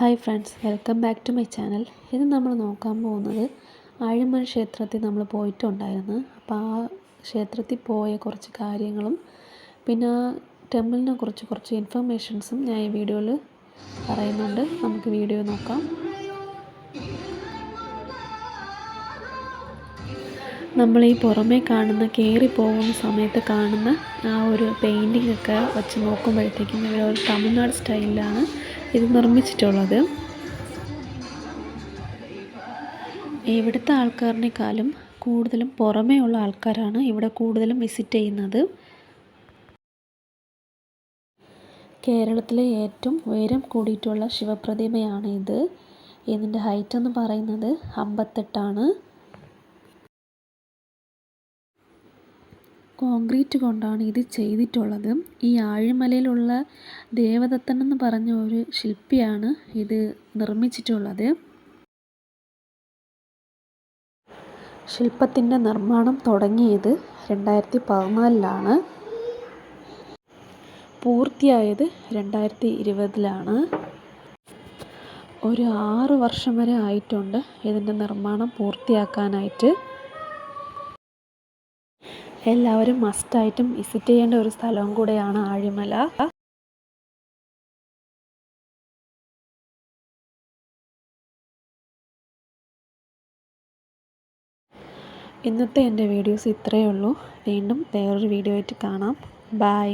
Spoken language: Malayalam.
Hi friends, welcome back to my channel. ഇത് നമ്മൾ നോക്കാൻ പോകുന്നത് ആഴിമല ക്ഷേത്രത്തിൽ നമ്മൾ പോയിട്ടുണ്ടായിരുന്നു. അപ്പോൾ ആ ക്ഷേത്രത്തിൽ പോയ കുറച്ച് കാര്യങ്ങളും പിന്നെ ആ ടെമ്പിളിനെ കുറിച്ച് കുറച്ച് ഇൻഫർമേഷൻസും ഞാൻ ഈ വീഡിയോയിൽ പറയുന്നുണ്ട്. നമുക്ക് വീഡിയോ നോക്കാം. നമ്മൾ ഈ പുറമേ കാണുന്ന കയറി പോകുന്ന സമയത്ത് കാണുന്ന ആ ഒരു പെയിൻറ്റിംഗ് ഒക്കെ വെച്ച് നോക്കുമ്പോഴത്തേക്കും ഒരു തമിഴ്നാട് സ്റ്റൈലിലാണ് ഇത് നിർമ്മിച്ചിട്ടുള്ളത്. ഇവിടുത്തെ ആൾക്കാരിനേക്കാളും കൂടുതലും പുറമേ ഉള്ള ആൾക്കാരാണ് ഇവിടെ കൂടുതലും വിസിറ്റ് ചെയ്യുന്നത്. കേരളത്തിലെ ഏറ്റവും ഉയരം കൂടിയിട്ടുള്ള ശിവപ്രതിമയാണ് ഇത്. ഇതിൻ്റെ ഹൈറ്റ് എന്ന് പറയുന്നത് 58 കോൺക്രീറ്റ് കൊണ്ടാണ് ഇത് ചെയ്തിട്ടുള്ളത്. ഈ ആഴിമലയിലുള്ള ദേവദത്തൻ എന്ന് പറഞ്ഞ ഒരു ശില്പിയാണ് ഇത് നിർമ്മിച്ചിട്ടുള്ളത്. ശില്പത്തിൻ്റെ നിർമ്മാണം തുടങ്ങിയത് 2014 പൂർത്തിയായത് 2020 ഒരു 6 വർഷം വരെ ആയിട്ടുണ്ട് ഇതിൻ്റെ നിർമ്മാണം പൂർത്തിയാക്കാനായിട്ട്. എല്ലാവരും മസ്റ്റായിട്ടും വിസിറ്റ് ചെയ്യേണ്ട ഒരു സ്ഥലവും കൂടെയാണ് ആഴിമല. ഇന്നത്തെ എൻ്റെ വീഡിയോസ് ഇത്രയേ ഉള്ളൂ. വീണ്ടും വേറൊരു വീഡിയോ ആയിട്ട് കാണാം. ബൈ.